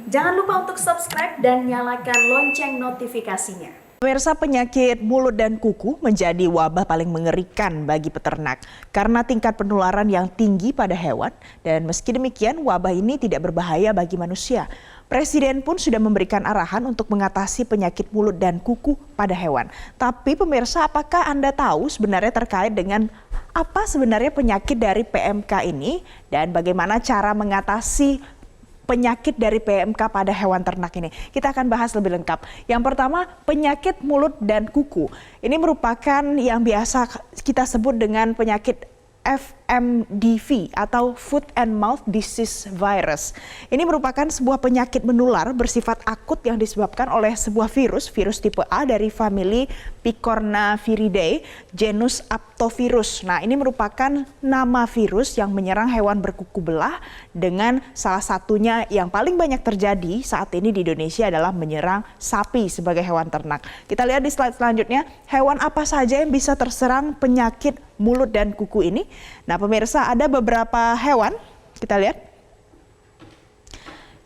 Jangan lupa untuk subscribe dan nyalakan lonceng notifikasinya. Pemirsa, penyakit mulut dan kuku menjadi wabah paling mengerikan bagi peternak karena tingkat penularan yang tinggi pada hewan, dan meski demikian wabah ini tidak berbahaya bagi manusia. Presiden pun sudah memberikan arahan untuk mengatasi penyakit mulut dan kuku pada hewan. Tapi pemirsa, apakah Anda tahu sebenarnya terkait dengan apa sebenarnya penyakit dari PMK ini dan bagaimana cara mengatasi penyakit dari PMK pada hewan ternak ini? Kita akan bahas lebih lengkap. Yang pertama, penyakit mulut dan kuku. Ini merupakan yang biasa kita sebut dengan penyakit FMDV atau Foot and Mouth Disease Virus. Ini merupakan sebuah penyakit menular bersifat akut yang disebabkan oleh sebuah virus tipe A dari famili Picornaviridae, genus Aptovirus. Nah, ini merupakan nama virus yang menyerang hewan berkuku belah, dengan salah satunya yang paling banyak terjadi saat ini di Indonesia adalah menyerang sapi sebagai hewan ternak. Kita lihat di slide selanjutnya, hewan apa saja yang bisa terserang penyakit mulut dan kuku ini. Nah, pemirsa, ada beberapa hewan, kita lihat,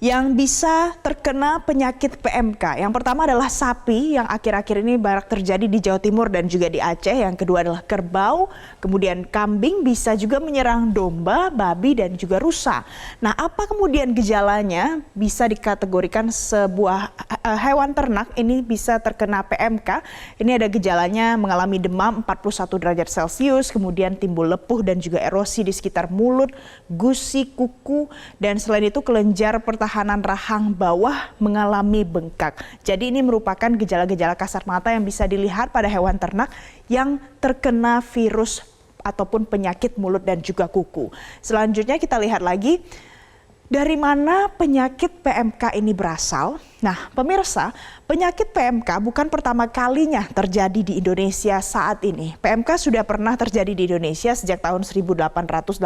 yang bisa terkena penyakit PMK. Yang pertama adalah sapi, yang akhir-akhir ini banyak terjadi di Jawa Timur dan juga di Aceh. Yang kedua adalah kerbau, kemudian kambing, bisa juga menyerang domba, babi, dan juga rusa. Nah, apa kemudian gejalanya? Bisa dikategorikan sebuah hewan ternak ini bisa terkena PMK. Ini ada gejalanya mengalami demam 41 derajat Celcius, kemudian timbul lepuh dan juga erosi di sekitar mulut, gusi, kuku, dan selain itu kelenjar pertahanan rahang bawah mengalami bengkak. Jadi ini merupakan gejala-gejala kasat mata yang bisa dilihat pada hewan ternak yang terkena virus ataupun penyakit mulut dan juga kuku. Selanjutnya kita lihat lagi, dari mana penyakit PMK ini berasal? Nah, pemirsa, penyakit PMK bukan pertama kalinya terjadi di Indonesia saat ini. PMK sudah pernah terjadi di Indonesia sejak tahun 1887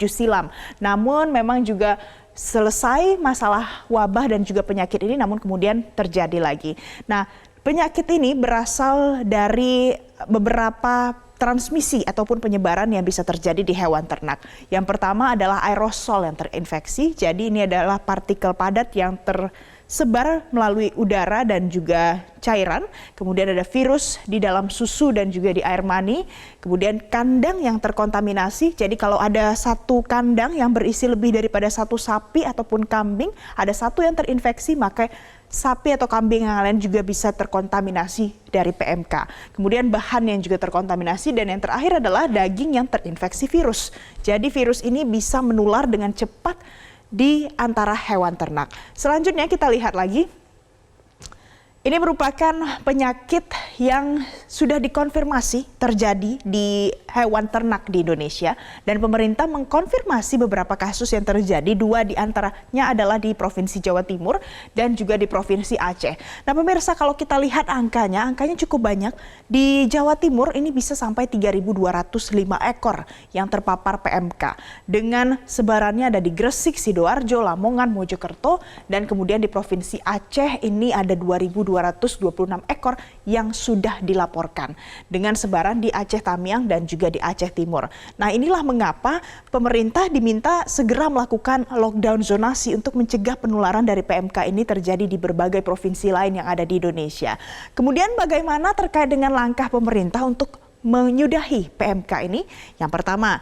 silam. Namun memang juga selesai masalah wabah dan juga penyakit ini, namun kemudian terjadi lagi. Nah, penyakit ini berasal dari beberapa transmisi ataupun penyebaran yang bisa terjadi di hewan ternak. Yang pertama adalah aerosol yang terinfeksi. Jadi ini adalah partikel padat yang tersebar melalui udara dan juga cairan. Kemudian ada virus di dalam susu dan juga di air mani. Kemudian kandang yang terkontaminasi. Jadi kalau ada satu kandang yang berisi lebih daripada satu sapi ataupun kambing, ada satu yang terinfeksi, maka sapi atau kambing yang lain juga bisa terkontaminasi dari PMK. Kemudian bahan yang juga terkontaminasi, dan yang terakhir adalah daging yang terinfeksi virus. Jadi virus ini bisa menular dengan cepat di antara hewan ternak. Selanjutnya kita lihat lagi. Ini merupakan penyakit yang sudah dikonfirmasi terjadi di hewan ternak di Indonesia, dan pemerintah mengkonfirmasi beberapa kasus yang terjadi. Dua di antaranya adalah di Provinsi Jawa Timur dan juga di Provinsi Aceh. Nah, pemirsa, kalau kita lihat angkanya cukup banyak. Di Jawa Timur ini bisa sampai 3.205 ekor yang terpapar PMK. Dengan sebarannya ada di Gresik, Sidoarjo, Lamongan, Mojokerto, dan kemudian di Provinsi Aceh ini ada 2.226 ekor yang sudah dilaporkan dengan sebaran di Aceh Tamiang dan juga di Aceh Timur. Nah, inilah mengapa pemerintah diminta segera melakukan lockdown zonasi untuk mencegah penularan dari PMK ini terjadi di berbagai provinsi lain yang ada di Indonesia. Kemudian bagaimana terkait dengan langkah pemerintah untuk menyudahi PMK ini? Yang pertama,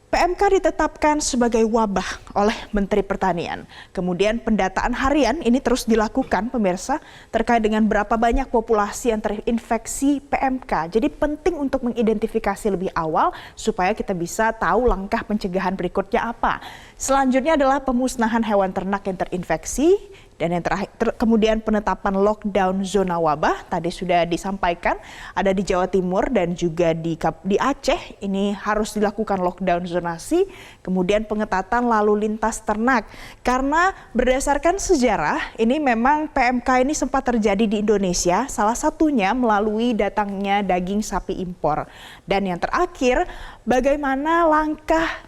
PMK ditetapkan sebagai wabah oleh Menteri Pertanian. Kemudian pendataan harian ini terus dilakukan, pemirsa, terkait dengan berapa banyak populasi yang terinfeksi PMK. Jadi penting untuk mengidentifikasi lebih awal supaya kita bisa tahu langkah pencegahan berikutnya apa. Selanjutnya adalah pemusnahan hewan ternak yang terinfeksi. Dan yang terakhir, kemudian penetapan lockdown zona wabah, tadi sudah disampaikan, ada di Jawa Timur dan juga di Aceh, ini harus dilakukan lockdown zonasi. Kemudian pengetatan lalu lintas ternak, karena berdasarkan sejarah, ini memang PMK ini sempat terjadi di Indonesia, salah satunya melalui datangnya daging sapi impor. Dan yang terakhir, bagaimana langkah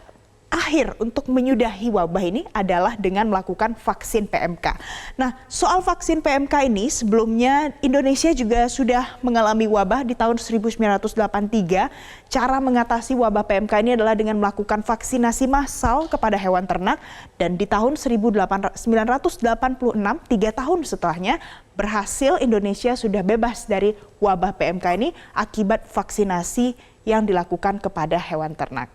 akhir untuk menyudahi wabah ini adalah dengan melakukan vaksin PMK. Nah, soal vaksin PMK ini sebelumnya Indonesia juga sudah mengalami wabah di tahun 1983. Cara mengatasi wabah PMK ini adalah dengan melakukan vaksinasi massal kepada hewan ternak, dan di tahun 1986, 3 tahun setelahnya, berhasil Indonesia sudah bebas dari wabah PMK ini akibat vaksinasi yang dilakukan kepada hewan ternak.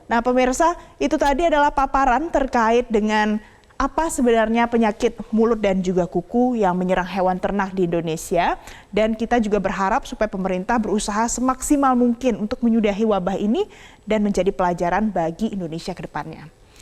Nah pemirsa, itu tadi adalah paparan terkait dengan apa sebenarnya penyakit mulut dan juga kuku yang menyerang hewan ternak di Indonesia. Dan kita juga berharap supaya pemerintah berusaha semaksimal mungkin untuk menyudahi wabah ini dan menjadi pelajaran bagi Indonesia ke depannya.